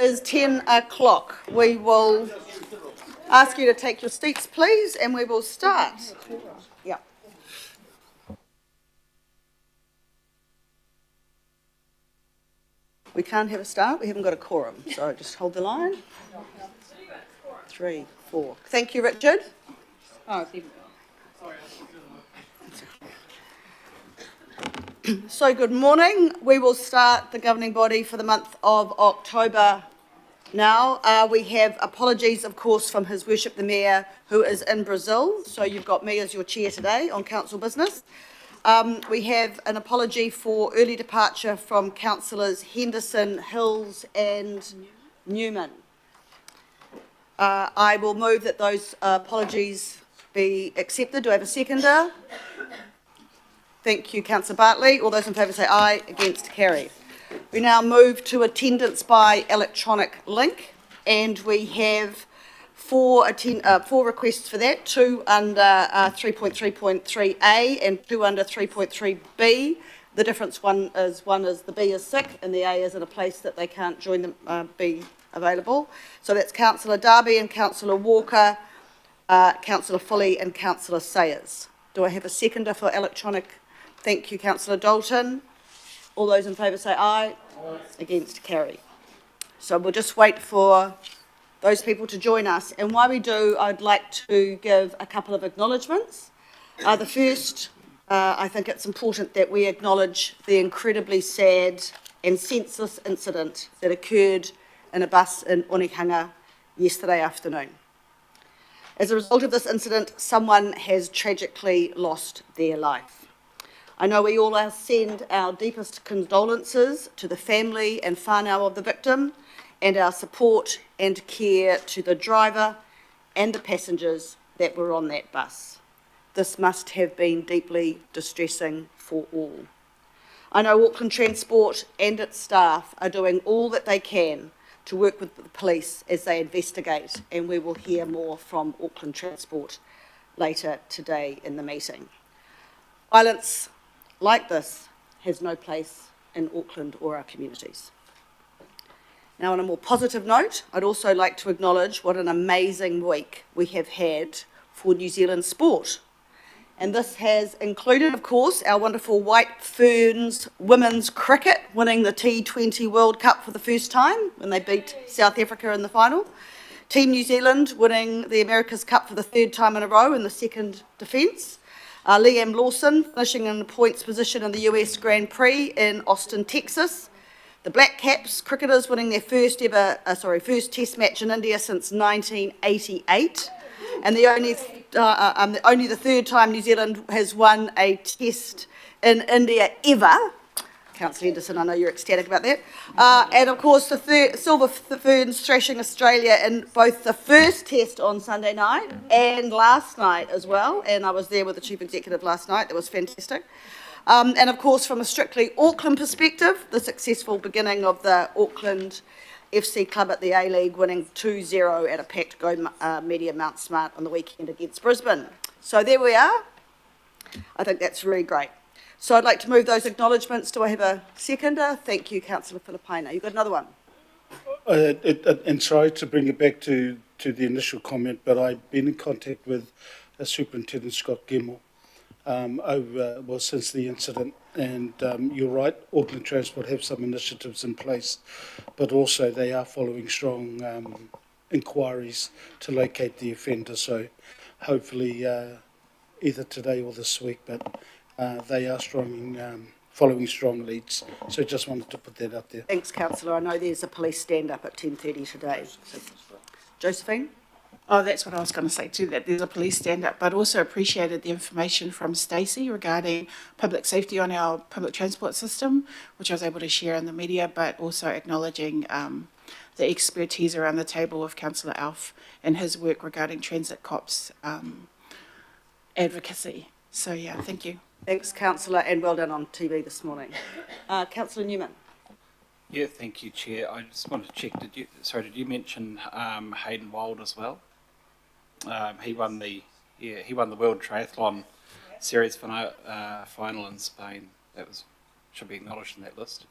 is 10 o'clock. We will ask you to take your seats, please, and we will start. Yeah. We can't have a start. We haven't got a quorum, so just hold the line. 3, 4. Thank you, Richard. Oh, so good morning. We will start the governing body for the month of October now. We have apologies, of course, from His Worship the Mayor, who is in Brazil. So you've got me as your chair today on council business. We have an apology for early departure from councillors Henderson, Hills and Newman. I will move that those apologies be accepted. Do I have a seconder? Thank you, Councillor Bartley. All those in favour say aye. Against, carry. We now move to attendance by electronic link, and we have four requests for that, 2 under 3.3.3a and 2 under 3.3b. The difference one is the B is sick and the A is in a place that they can't join them, be available. So that's Councillor Darby and Councillor Walker, Councillor Foley and Councillor Sayers. Do I have a seconder for electronic? Thank you, Councillor Dalton. All those in favour say aye. Against, carry. So we'll just wait for those people to join us. And while we do, I'd like to give a couple of acknowledgements. The first, I think it's important that we acknowledge the incredibly sad and senseless incident that occurred in a bus in Onehunga yesterday afternoon. As a result of this incident, someone has tragically lost their life. I know we all send our deepest condolences to the family and whānau of the victim, and our support and care to the driver and the passengers that were on that bus. This must have been deeply distressing for all. I know Auckland Transport and its staff are doing all that they can to work with the police as they investigate, and we will hear more from Auckland Transport later today in the meeting. Violence like this has no place in Auckland or our communities. Now, on a more positive note, I'd also like to acknowledge what an amazing week we have had for New Zealand sport. And this has included, of course, our wonderful White Ferns women's cricket winning the T20 World Cup for the first time when they beat South Africa in the final. Team New Zealand winning the America's Cup for the 3rd time in a row in the second defence. Liam Lawson finishing in the points position in the US Grand Prix in Austin, Texas. The Black Caps cricketers winning their first test match in India since 1988. And only the 3rd time New Zealand has won a test in India ever. Councillor Henderson, I know you're ecstatic about that. And of course, the Silver Ferns thrashing Australia in both the first test on Sunday night and last night as well. And I was there with the Chief Executive last night. That was fantastic. And of course, from a strictly Auckland perspective, the successful beginning of the Auckland FC club at the A-League, winning 2-0 at a packed Go Media Mount Smart on the weekend against Brisbane. So there we are. I think that's really great. So I'd like to move those acknowledgements. Do I have a seconder? Thank you, Councillor Filipina. You've got another one? And sorry to bring it back to the initial comment, but I've been in contact with Superintendent Scott Gemmell since the incident. And you're right, Auckland Transport have some initiatives in place, but also they are following strong inquiries to locate the offender. So hopefully either today or this week, but they are following strong leads. So just wanted to put that out there. Thanks, Councillor. I know there's a police stand-up at 10:30 today. Josephine? Oh, that's what I was going to say too, that there's a police stand-up, but also appreciated the information from Stacey regarding public safety on our public transport system, which I was able to share in the media, but also acknowledging the expertise around the table of Councillor Alf and his work regarding transit cops advocacy. So yeah, thank you. Thanks, Councillor, and well done on TV this morning. Councillor Newman. Yeah, thank you, Chair. I just wanted to check, did you mention Hayden Wild as well? He won the World Triathlon Series final in Spain. Should be acknowledged in that list.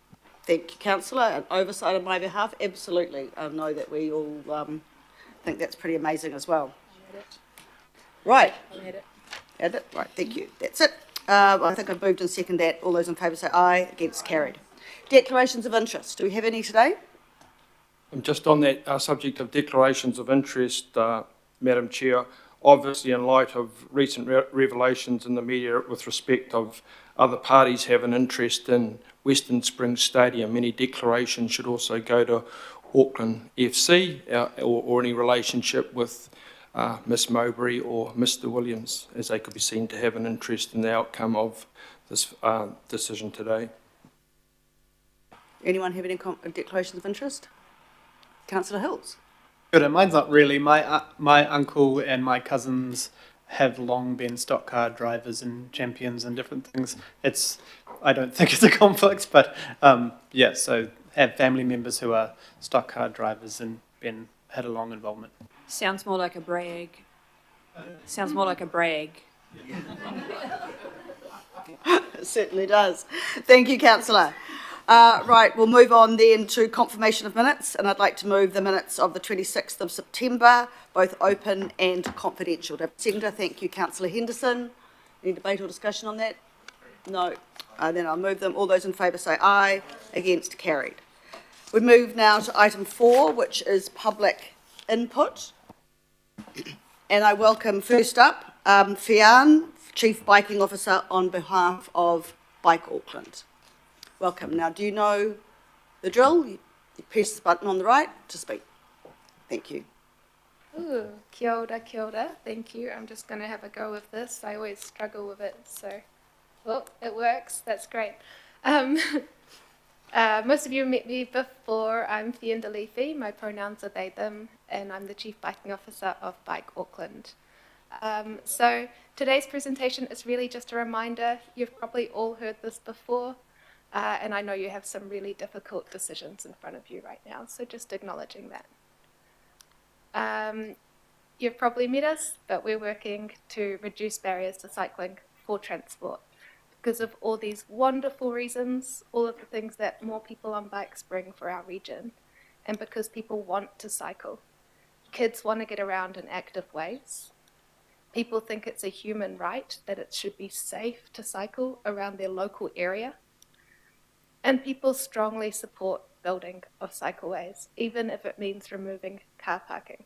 Thank you, councillor. And oversight on my behalf, absolutely. I know that we all think that's pretty amazing as well. Right. Had it? Right, thank you. That's it. I think I've moved and seconded that. All those in favour say aye. Against, carried. Declarations of interest. Do we have any today? Just on that subject of declarations of interest, Madam Chair, obviously in light of recent revelations in the media with respect of other parties have an interest in Western Springs Stadium, any declarations should also go to Auckland FC or any relationship with Miss Mowbray or Mr Williams, as they could be seen to have an interest in the outcome of this decision today. Anyone have any declarations of interest? Councillor Hills. Good, and mine's not really. My uncle and my cousins have long been stock car drivers and champions and different things. I don't think it's a conflict, but yeah, so have family members who are stock car drivers and had a long involvement. Sounds more like a brag. Sounds more like a brag. It certainly does. Thank you, councillor. Right, we'll move on then to confirmation of minutes, and I'd like to move the minutes of the 26th of September, both open and confidential. Seconder, thank you, councillor Henderson. Any debate or discussion on that? No. Then I'll move them. All those in favour say aye. Against, carried. We move now to item 4, which is public input. And I welcome first up Fian, Chief Biking Officer on behalf of Bike Auckland. Welcome. Now, do you know the drill? You press the button on the right to speak. Thank you. Ooh, kia ora, kia ora. Thank you. I'm just going to have a go with this. I always struggle with it, so... Oh, it works. That's great. Most of you have met me before. I'm Fian Delefi. My pronouns are they, them, and I'm the Chief Biking Officer of Bike Auckland. So today's presentation is really just a reminder. You've probably all heard this before. And I know you have some really difficult decisions in front of you right now, so just acknowledging that. You've probably met us, but we're working to reduce barriers to cycling for transport because of all these wonderful reasons, all of the things that more people on bikes bring for our region, and because people want to cycle. Kids want to get around in active ways. People think it's a human right that it should be safe to cycle around their local area. And people strongly support building of cycleways, even if it means removing car parking.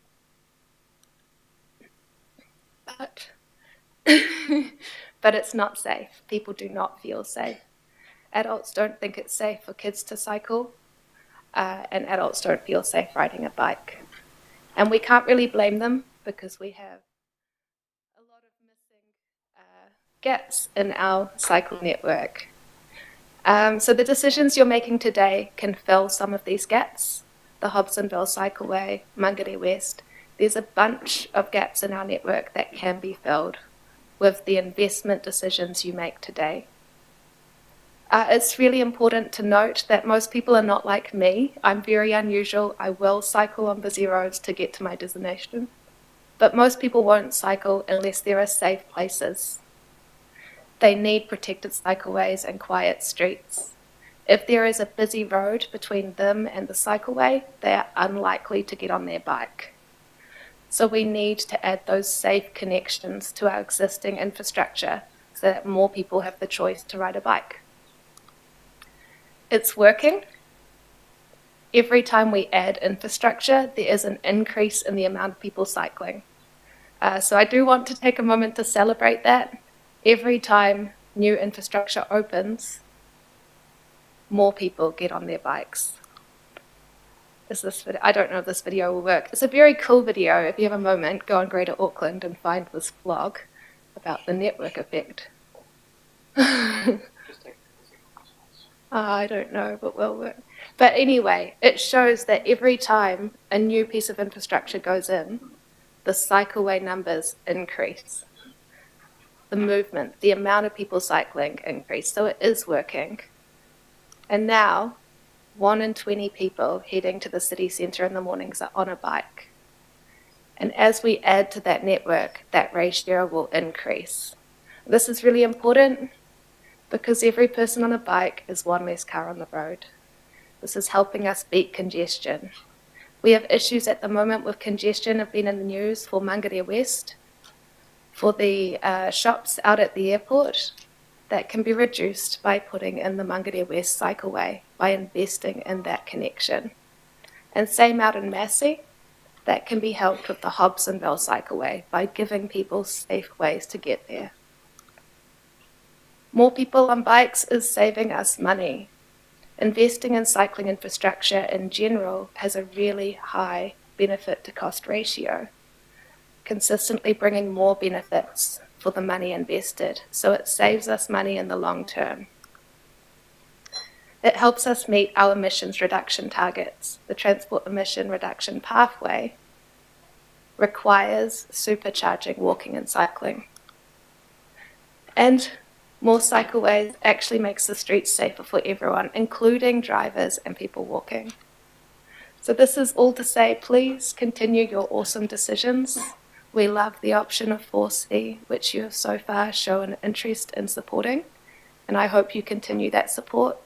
But it's not safe. People do not feel safe. Adults don't think it's safe for kids to cycle, and adults don't feel safe riding a bike. And we can't really blame them because we have a lot of missing gaps in our cycle network. So the decisions you're making today can fill some of these gaps. The Hobsonville Cycleway, Mangere West, there's a bunch of gaps in our network that can be filled with the investment decisions you make today. It's really important to note that most people are not like me. I'm very unusual. I will cycle on busy roads to get to my destination. But most people won't cycle unless there are safe places. They need protected cycleways and quiet streets. If there is a busy road between them and the cycleway, they are unlikely to get on their bike. So we need to add those safe connections to our existing infrastructure so that more people have the choice to ride a bike. It's working. Every time we add infrastructure, there is an increase in the amount of people cycling. So I do want to take a moment to celebrate that. Every time new infrastructure opens, more people get on their bikes. I don't know if this video will work. It's a very cool video. If you have a moment, go on Greater Auckland and find this vlog about the network effect. I don't know, but will work. But anyway, it shows that every time a new piece of infrastructure goes in, the cycleway numbers increase. The movement, the amount of people cycling increase. So it is working. And now, 1 in 20 people heading to the city centre in the mornings are on a bike. And as we add to that network, that ratio will increase. This is really important because every person on a bike is one less car on the road. This is helping us beat congestion. We have issues at the moment with congestion, have been in the news for Mangaria West, for the shops out at the airport, that can be reduced by putting in the Mangaria West cycleway, by investing in that connection. And same out in Massey, that can be helped with the Hobsonville cycleway by giving people safe ways to get there. More people on bikes is saving us money. Investing in cycling infrastructure in general has a really high benefit to cost ratio, consistently bringing more benefits for the money invested, so it saves us money in the long term. It helps us meet our emissions reduction targets. The transport emission reduction pathway requires supercharging walking and cycling. And more cycleways actually makes the streets safer for everyone, including drivers and people walking. So this is all to say, please continue your awesome decisions. We love the option of 4C, which you have so far shown interest in supporting, and I hope you continue that support,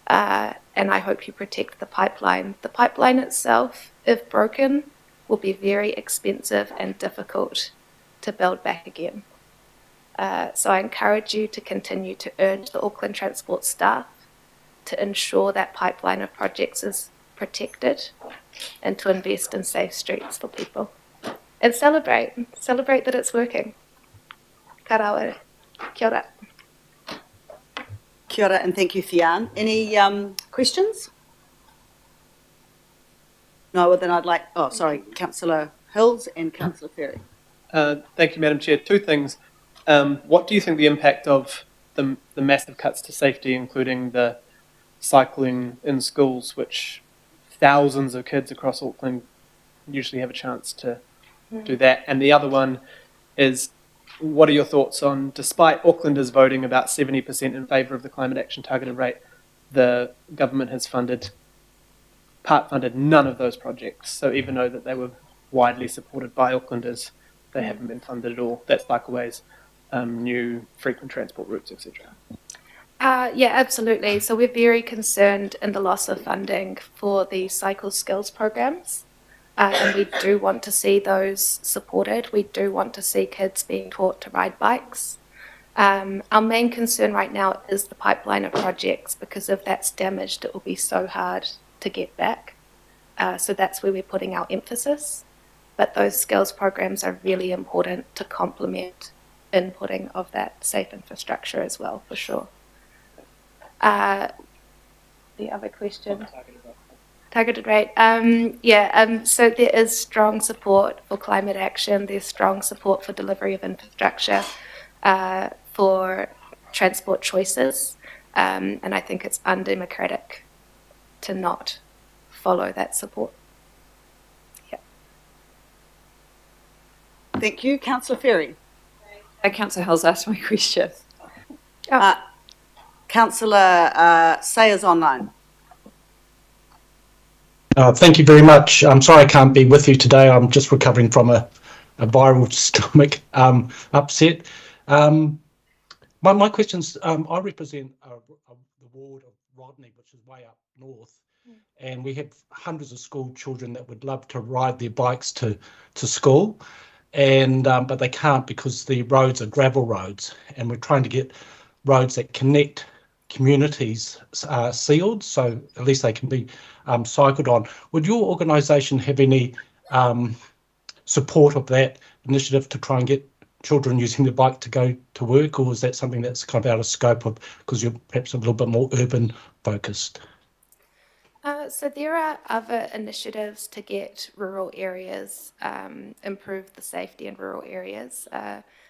and I hope you protect the pipeline. The pipeline itself, if broken, will be very expensive and difficult to build back again. So I encourage you to continue to urge the Auckland Transport staff to ensure that pipeline of projects is protected and to invest in safe streets for people. And celebrate that it's working. Ka raore. Kia ora. Kia ora, and thank you, Fian. Any questions? No, well then I'd like, Councillor Hills and Councillor Ferry. Thank you, Madam Chair. Two things. What do you think the impact of the massive cuts to safety, including the cycling in schools, which thousands of kids across Auckland usually have a chance to do that? And the other one is, what are your thoughts on, despite Aucklanders voting about 70% in favour of the climate action targeted rate, the government has part-funded none of those projects. So even though that they were widely supported by Aucklanders, they haven't been funded at all. That's cycleways, new frequent transport routes, etc. Yeah, absolutely. So we're very concerned in the loss of funding for the cycle skills programs. And we do want to see those supported. We do want to see kids being taught to ride bikes. Our main concern right now is the pipeline of projects, because if that's damaged, it will be so hard to get back. So that's where we're putting our emphasis. But those skills programs are really important to complement inputting of that safe infrastructure as well, for sure. The other question? Targeted rate. So there is strong support for climate action. There's strong support for delivery of infrastructure, for transport choices. And I think it's undemocratic to not follow that support. Yeah. Thank you. Councillor Ferry. Councillor Hill's asked my question. Councillor Sayers online. Thank you very much. I'm sorry I can't be with you today. I'm just recovering from a viral stomach upset. My question's, I represent the ward of Rodney, which is way up north, and we have hundreds of school children that would love to ride their bikes to school, and but they can't because the roads are gravel roads, and we're trying to get roads that connect communities sealed, so at least they can be cycled on. Would your organisation have any support of that initiative to try and get children using the bike to go to work, or is that something that's kind of out of scope of, because you're perhaps a little bit more urban focused? So there are other initiatives to get rural areas, improve the safety in rural areas.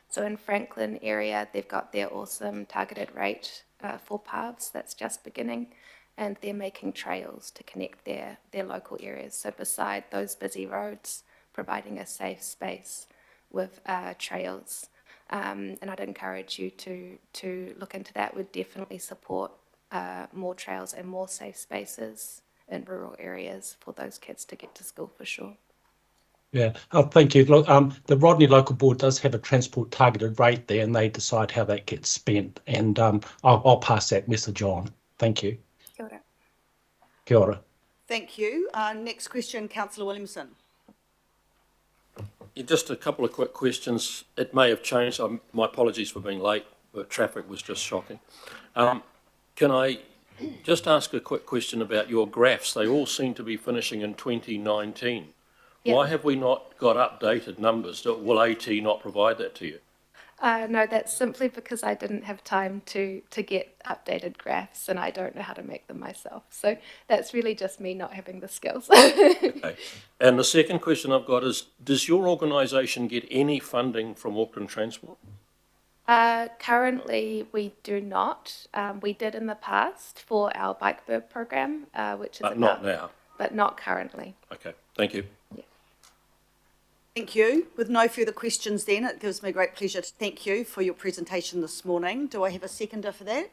So in Franklin area, they've got their awesome targeted rate for paths that's just beginning, and they're making trails to connect their local areas. So beside those busy roads, providing a safe space with trails. And I'd encourage you to look into that. We'd definitely support more trails and more safe spaces in rural areas for those kids to get to school, for sure. Yeah, thank you. Look, the Rodney Local Board does have a transport targeted rate there, and they decide how that gets spent. And I'll pass that message on. Thank you. Kia ora. Kia ora. Thank you. Next question, councillor Williamson. Yeah, just a couple of quick questions. It may have changed. My apologies for being late, but traffic was just shocking. Can I just ask a quick question about your graphs? They all seem to be finishing in 2019. Yeah. Why have we not got updated numbers? Will AT not provide that to you? No, that's simply because I didn't have time to get updated graphs and I don't know how to make them myself. So that's really just me not having the skills. Okay. And the second question I've got is, does your organisation get any funding from Auckland Transport? Currently, we do not. We did in the past for our Bike Bird program, which is But not now. But not currently. Okay, thank you. Thank you. With no further questions then, it gives me great pleasure to thank you for your presentation this morning. Do I have a seconder for that?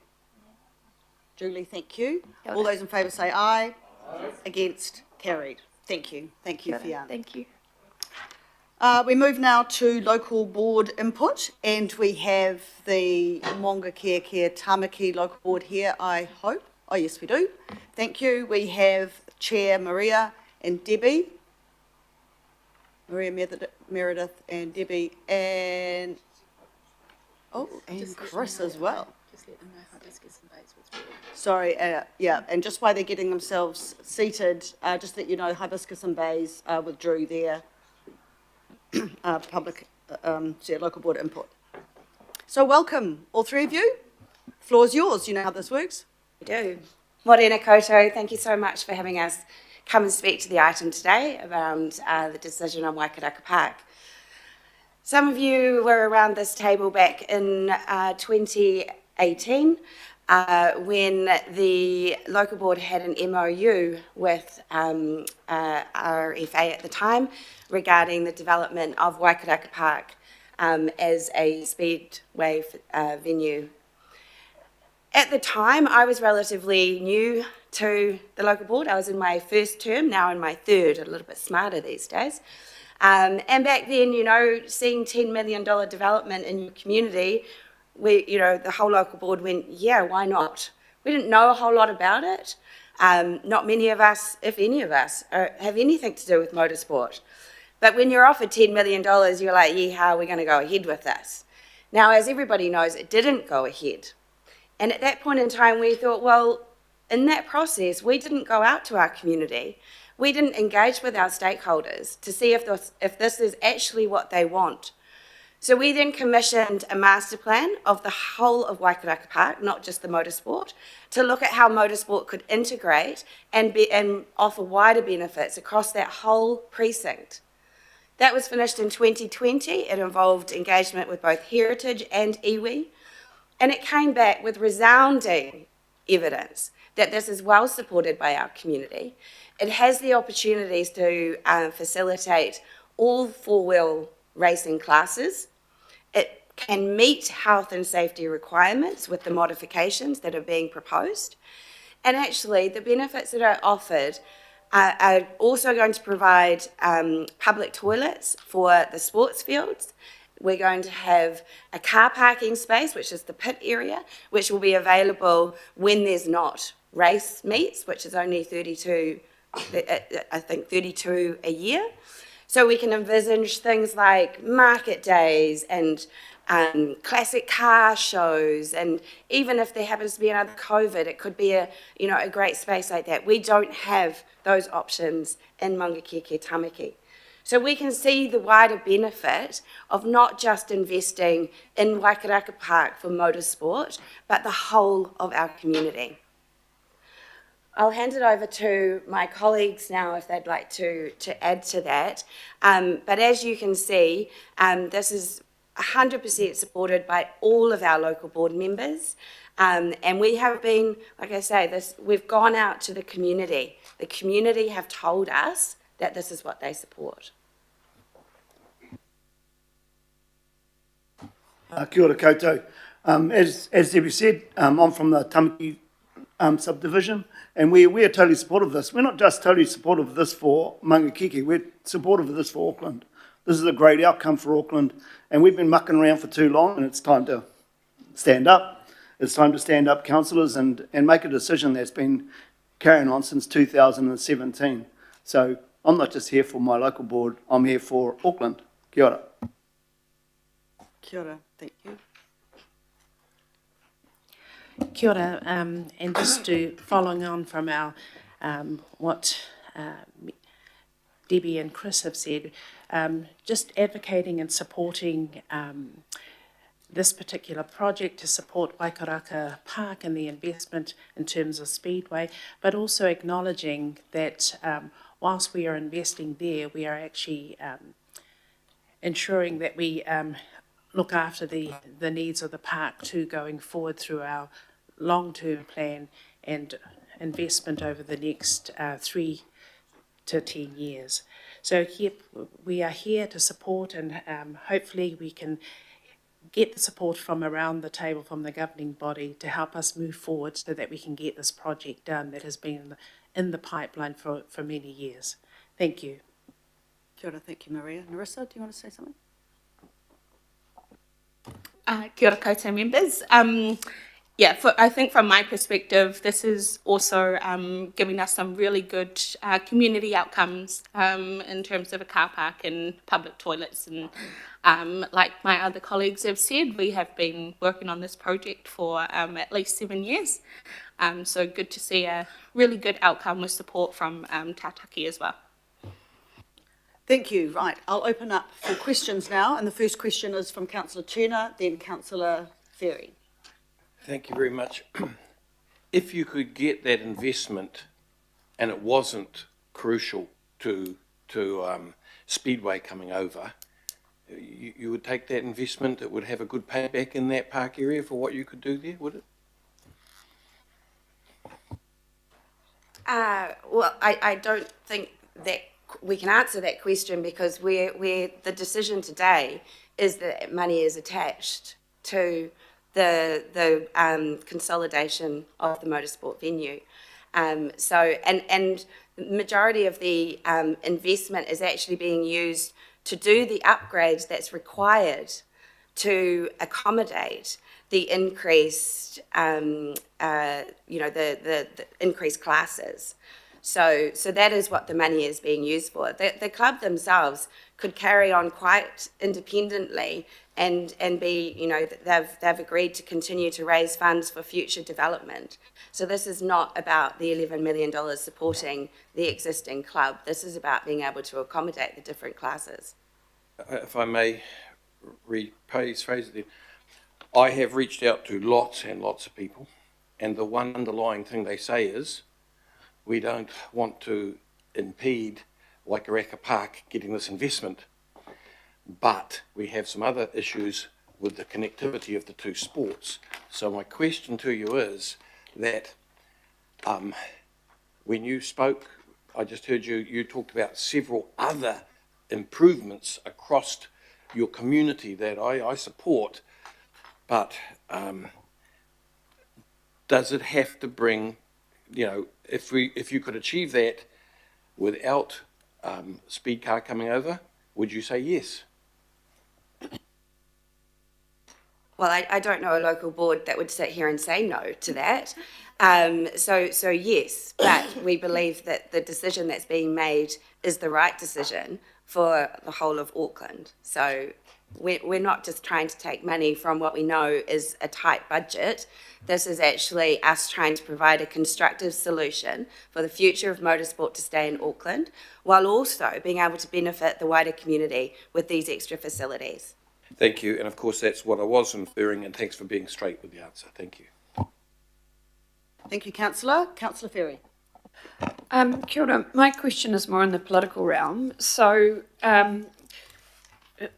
Julie, thank you. All those in favour say aye. Aye. Against? Carried. Thank you. Thank you, Fiona. Thank you. We move now to local board input, and we have the Maungakea Tamaki local board here, I hope. Oh, yes, we do. Thank you. We have Chair Maria and Debbie. Maria Meredith and Debbie and Chris as well. Just let them know hibiscus and baits was really. Sorry, yeah, and just while they're getting themselves seated, just let you know Hibiscus and Bays withdrew their local board input. So welcome, all three of you. Floor's yours. You know how this works. We do. Morena koutou, thank you so much for having us come and speak to the item today around the decision on Waikaraka Park. Some of you were around this table back in 2018 when the local board had an MOU with RFA at the time regarding the development of Waikaraka Park as a speedway venue. At the time, I was relatively new to the local board. I was in my first term, now in my third, a little bit smarter these days. And back then, you know, seeing $10 million development in your community, the whole local board went, yeah, why not? We didn't know a whole lot about it. Not many of us, if any of us, have anything to do with motorsport. But when you're offered $10 million, you're like, yeah, how are we going to go ahead with this? Now, as everybody knows, it didn't go ahead. And at that point in time, we thought, well, in that process, we didn't go out to our community. We didn't engage with our stakeholders to see if this is actually what they want. So we then commissioned a master plan of the whole of Waikaraka Park, not just the motorsport, to look at how motorsport could integrate and offer wider benefits across that whole precinct. That was finished in 2020. It involved engagement with both Heritage and iwi. And it came back with resounding evidence that this is well supported by our community. It has the opportunities to facilitate all four-wheel racing classes. It can meet health and safety requirements with the modifications that are being proposed. And actually, the benefits that are offered are also going to provide public toilets for the sports fields. We're going to have a car parking space, which is the pit area, which will be available when there's not race meets, which is only 32 a year. So we can envisage things like market days and classic car shows, and even if there happens to be another COVID, it could be a great space like that. We don't have those options in Maungakea Tamaki. So we can see the wider benefit of not just investing in Waikaraka Park for motorsport, but the whole of our community. I'll hand it over to my colleagues now if they'd like to add to that. But as you can see, this is 100% supported by all of our local board members. And we have been, like I say, we've gone out to the community. The community have told us that this is what they support. Kia ora koutou. As Debbie said, I'm from the Tamaki subdivision, and we are totally supportive of this. We're not just totally supportive of this for Maungakea, we're supportive of this for Auckland. This is a great outcome for Auckland, and we've been mucking around for too long, and it's time to stand up. It's time to stand up, councillors, and make a decision that's been carrying on since 2017. So I'm not just here for my local board, I'm here for Auckland. Kia ora. Kia ora, thank you. Kia ora, and just to following on from our what Debbie and Chris have said, just advocating and supporting this particular project to support Waikaraka Park and the investment in terms of Speedway, but also acknowledging that whilst we are investing there, we are actually ensuring that we look after the needs of the park too going forward through our long-term plan and investment over the next 3 to 10 years. So here, we are here to support, and hopefully we can get the support from around the table from the governing body to help us move forward so that we can get this project done that has been in the pipeline for many years. Thank you. Kia ora, thank you, Maria. Narissa, do you want to say something? Kia ora koutou members. I think from my perspective, this is also giving us some really good community outcomes in terms of a car park and public toilets. And like my other colleagues have said, we have been working on this project for at least 7 years. So good to see a really good outcome with support from Tātaki as well. Thank you. Right, I'll open up for questions now, and the first question is from Councillor Turner, then Councillor Ferry. Thank you very much. If you could get that investment and it wasn't crucial to Speedway coming over, you would take that investment, it would have a good payback in that park area for what you could do there, would it? Well, I don't think that we can answer that question because we're the decision today is that money is attached to the consolidation of the motorsport venue. So the majority of the investment is actually being used to do the upgrades that's required to accommodate the increased, the increased classes. So that is what the money is being used for. The club themselves could carry on quite independently and be, they've agreed to continue to raise funds for future development. So this is not about the $11 million supporting the existing club. This is about being able to accommodate the different classes. If I may phrase it then, I have reached out to lots and lots of people, and the one underlying thing they say is, we don't want to impede Waikaraka Park getting this investment, but we have some other issues with the connectivity of the two sports. So my question to you is that when you spoke, I just heard you talked about several other improvements across your community that I support, but does it have to bring, if you could achieve that without speed car coming over, would you say yes? Well, I don't know a local board that would sit here and say no to that. So yes, but we believe that the decision that's being made is the right decision for the whole of Auckland. So we're not just trying to take money from what we know is a tight budget. This is actually us trying to provide a constructive solution for the future of motorsport to stay in Auckland, while also being able to benefit the wider community with these extra facilities. Thank you, and of course that's what I was inferring, and thanks for being straight with the answer. Thank you. Thank you, Councillor. Councillor Ferry. Kia ora. My question is more in the political realm. So,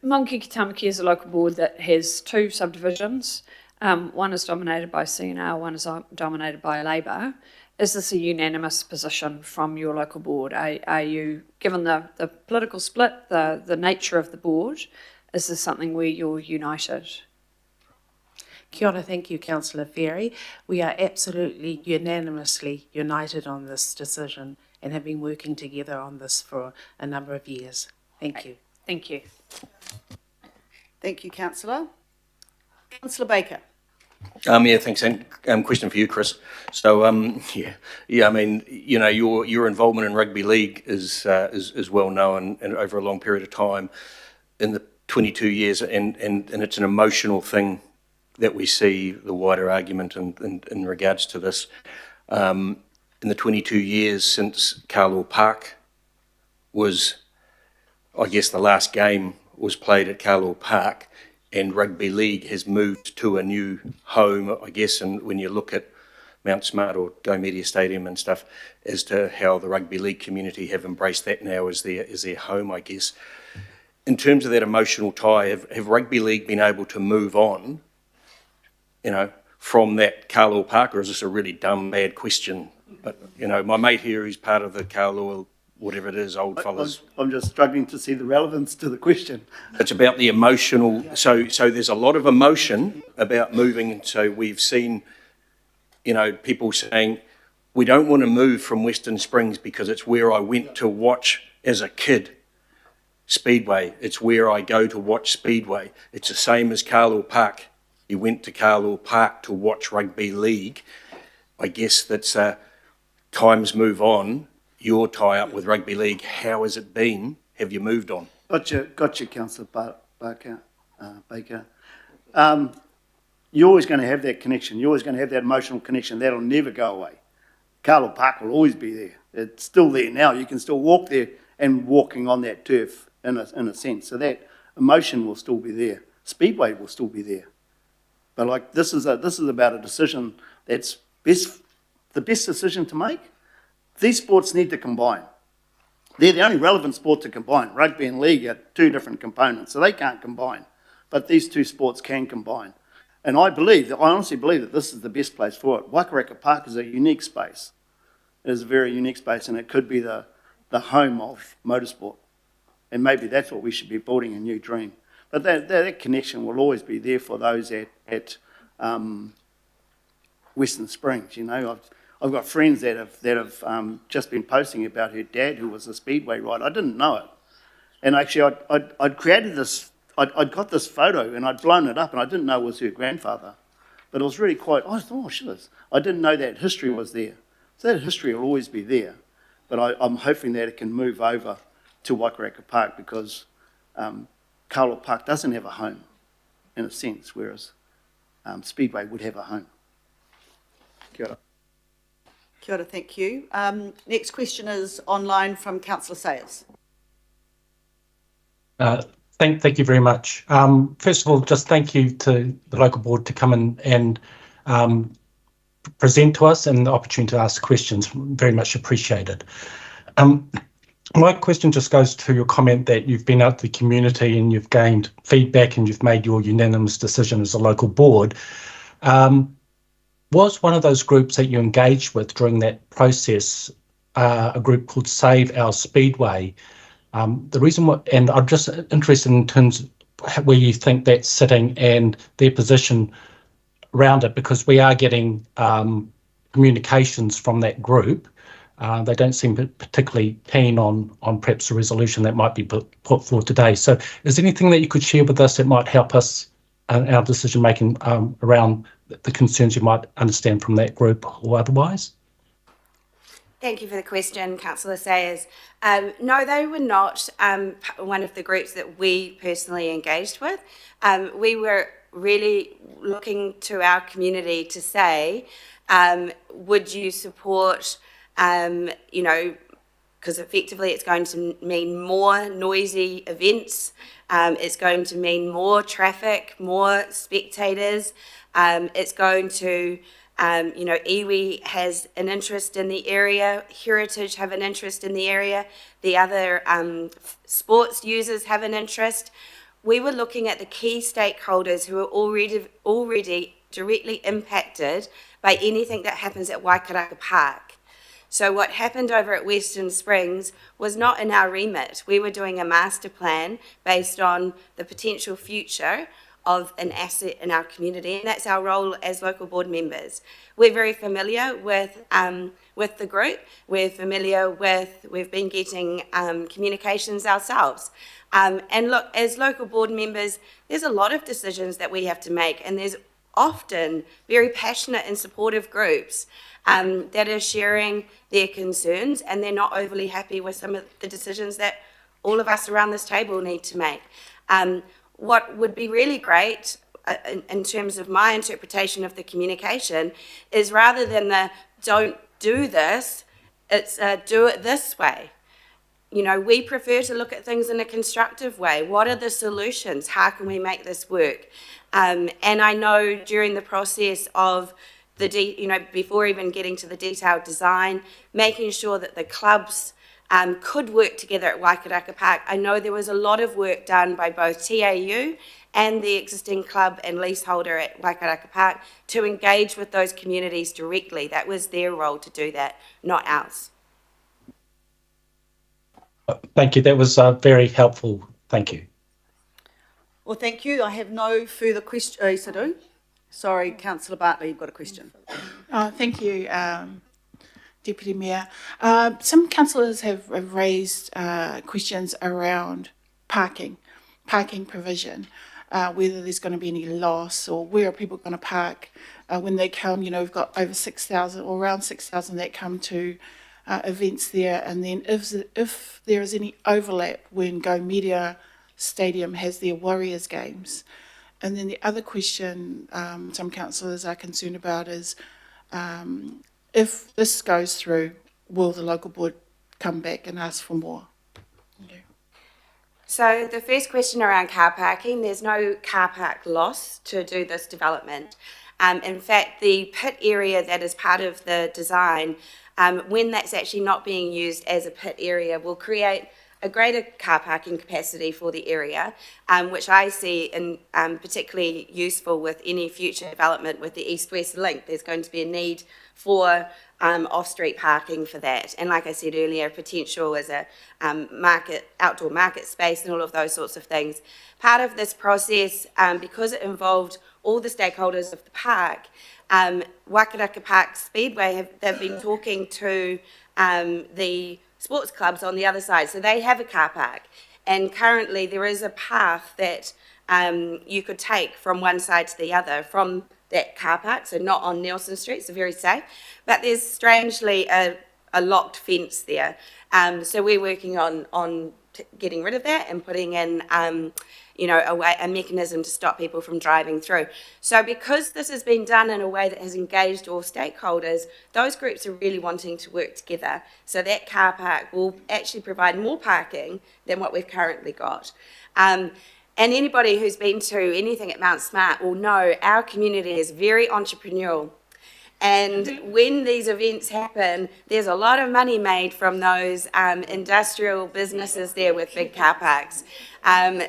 Monkey Tamaki is a local board that has two subdivisions. One is dominated by CNR, one is dominated by Labour. Is this a unanimous position from your local board? Are you, given the political split, the nature of the board, is this something where you're united? Kia ora, thank you, Councillor Ferry. We are absolutely unanimously united on this decision and have been working together on this for a number of years. Thank you. Thank you. Thank you, Councillor. Councillor Baker. Yeah, thanks. And question for you, Chris. So, I mean, you know, your involvement in rugby league is well known and over a long period of time. In the 22 years, and it's an emotional thing that we see the wider argument in regards to this. In the 22 years since Carlaw Park was, I guess, the last game was played at Carlaw Park, and rugby league has moved to a new home, I guess, and when you look at Mount Smart or Go Media Stadium and stuff, as to how the rugby league community have embraced that now as their home, I guess. In terms of that emotional tie, have rugby league been able to move on, you know, from that Carlaw Park, or is this a really dumb, bad question? But, you know, my mate here, who's part of the Carlaw, whatever it is, old fellas. I'm just struggling to see the relevance to the question. It's about the emotional, so there's a lot of emotion about moving, and so we've seen, you know, people saying, we don't want to move from Western Springs because it's where I went to watch as a kid. Speedway, it's where I go to watch Speedway. It's the same as Carlaw Park. You went to Carlaw Park to watch rugby league. I guess that's times move on. Your tie-up with rugby league, how has it been? Have you moved on? Gotcha, Councillor Baker. You're always going to have that connection. You're always going to have that emotional connection. That'll never go away. Carlaw Park will always be there. It's still there now. You can still walk there and walking on that turf in a sense. So that emotion will still be there. Speedway will still be there. But like this is about a decision that's the best decision to make. These sports need to combine. They're the only relevant sport to combine. Rugby and league are two different components, so they can't combine. But these two sports can combine. And I honestly believe that this is the best place for it. Wakaraka Park is a unique space. It is a very unique space, and it could be the home of motorsport. And maybe that's what we should be building, a new dream. But that connection will always be there for those at Western Springs. You know, I've got friends that have just been posting about her dad, who was a speedway rider. I didn't know it, and actually I'd created this. I'd got this photo and I'd blown it up, and I didn't know it was her grandfather. But it was really quite. I thought, oh shit! I didn't know that history was there. So that history will always be there. But I'm hoping that it can move over to Wakaraka Park, because Carlaw Park doesn't have a home, in a sense, whereas Speedway would have a home. Kia ora. Kia ora, thank you. Next question is online from Councillor Sayers. Thank you very much. First of all, just thank you to the local board to come in and present to us, and the opportunity to ask questions. Very much appreciated. My question just goes to your comment that you've been out to the community and you've gained feedback and you've made your unanimous decision as a local board. Was one of those groups that you engaged with during that process a group called Save Our Speedway? The reason, and I'm just interested in terms of where you think that's sitting and their position around it, because we are getting communications from that group. They don't seem particularly keen on perhaps a resolution that might be put forward today. So is there anything that you could share with us that might help us in our decision making around the concerns you might understand from that group or otherwise? Thank you for the question, Councillor Sayers. No, they were not one of the groups that we personally engaged with. We were really looking to our community to say, would you support, you know, because effectively it's going to mean more noisy events, it's going to mean more traffic, more spectators, it's going to, you know, iwi has an interest in the area, Heritage have an interest in the area, the other sports users have an interest. We were looking at the key stakeholders who are already directly impacted by anything that happens at Wakaraka Park. So what happened over at Western Springs was not in our remit. We were doing a master plan based on the potential future of an asset in our community, and that's our role as local board members. We're very familiar with the group. We're familiar with, we've been getting communications ourselves. And look, as local board members, there's a lot of decisions that we have to make, and there's often very passionate and supportive groups that are sharing their concerns, and they're not overly happy with some of the decisions that all of us around this table need to make. What would be really great in terms of my interpretation of the communication is, rather than the don't do this, it's do it this way. You know, we prefer to look at things in a constructive way. What are the solutions? How can we make this work? And I know during the process of before even getting to the detailed design, making sure that the clubs could work together at Waikaraka Park. I know there was a lot of work done by both TAU and the existing club and leaseholder at Waikaraka Park to engage with those communities directly. That was their role to do that, not ours. Thank you. That was very helpful. Thank you. Well, thank you. I have no further questions. Sadhu? Sorry, Councillor Bartley, you've got a question. Thank you, Deputy Mayor. Some councillors have raised questions around parking provision, whether there's going to be any loss or where are people going to park when they come. You know, we've got over 6,000 or around 6,000 that come to events there, and then if there is any overlap when Go Media Stadium has their Warriors games. And then the other question some councillors are concerned about is if this goes through, will the local board come back and ask for more? Okay. So the first question around car parking, there's no car park loss to do this development. In fact, the pit area that is part of the design, when that's actually not being used as a pit area, will create a greater car parking capacity for the area, which I see in particularly useful with any future development with the east-west link. There's going to be a need for off-street parking for that. And like I said earlier, potential as a outdoor market space and all of those sorts of things. Part of this process, because it involved all the stakeholders of the park, Waikaraka Park Speedway, they've been talking to the sports clubs on the other side, so they have a car park, and currently there is a path that you could take from one side to the other from that car park, so not on Nelson Street, so very safe, but there's strangely a locked fence there, so we're working on getting rid of that and putting in a mechanism to stop people from driving through. So because this has been done in a way that has engaged all stakeholders, those groups are really wanting to work together. So that car park will actually provide more parking than what we've currently got. And anybody who's been to anything at Mount Smart will know our community is very entrepreneurial. And when these events happen, there's a lot of money made from those industrial businesses there with big car parks. And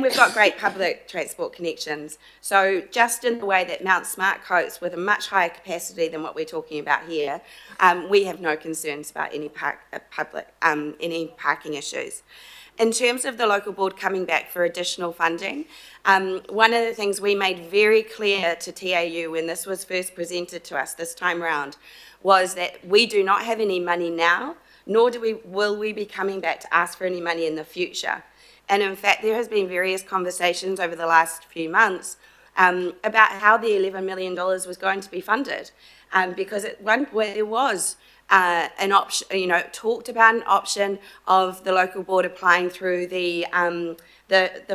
we've got great public transport connections. So just in the way that Mount Smart copes with a much higher capacity than what we're talking about here, we have no concerns about any any parking issues. In terms of the local board coming back for additional funding, one of the things we made very clear to TAU when this was first presented to us this time round was that we do not have any money now, nor will we be coming back to ask for any money in the future. And in fact, there has been various conversations over the last few months about how the $11 million was going to be funded, because at one point there was an option, talked about an option of the local board applying through the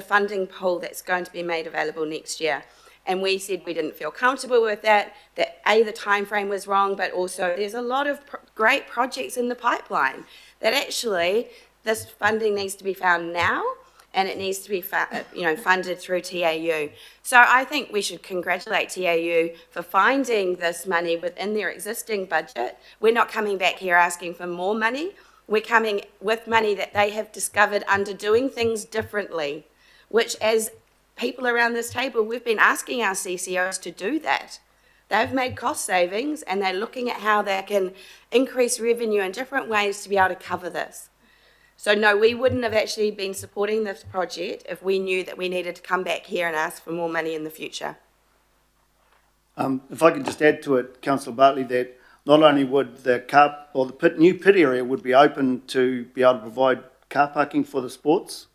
funding pool that's going to be made available next year. And we said we didn't feel comfortable with that the time frame was wrong, but also there's a lot of great projects in the pipeline that actually this funding needs to be found now, and it needs to be funded through TAU. So I think we should congratulate TAU for finding this money within their existing budget. We're not coming back here asking for more money. We're coming with money that they have discovered under doing things differently, which as people around this table, we've been asking our CCOs to do that. They've made cost savings and they're looking at how they can increase revenue in different ways to be able to cover this. So no, we wouldn't have actually been supporting this project if we knew that we needed to come back here and ask for more money in the future. If I could just add to it, Councillor Bartley, that not only would the new pit area would be open to be able to provide car parking for the sports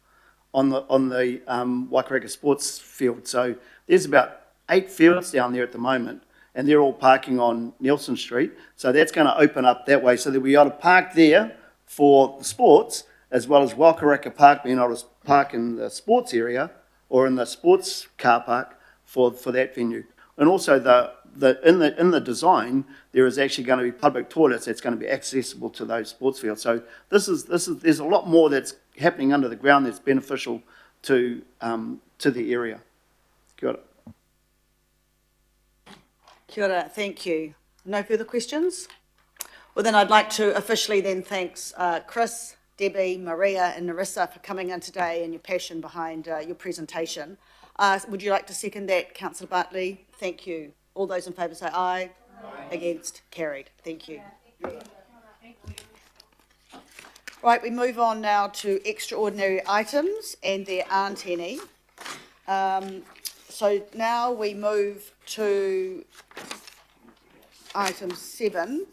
on the Waikaraka sports field. So there's about 8 fields down there at the moment, and they're all parking on Nelson Street. So that's going to open up that way so that we ought to park there for the sports, as well as Wakaraka Park being able to park in the sports area or in the sports car park for that venue. And also in the design, there is actually going to be public toilets that's going to be accessible to those sports fields. So there's a lot more that's happening under the ground that's beneficial to the area. Kia ora. Kia ora, thank you. No further questions? Well, then I'd like to officially then thanks Chris, Debbie, Maria and Narissa for coming in today and your passion behind your presentation. Would you like to second that, Councillor Bartley? Thank you. All those in favour say aye. Aye. Against? Carried. Thank you. Right, we move on now to extraordinary items, and there aren't any. So now we move to item 7,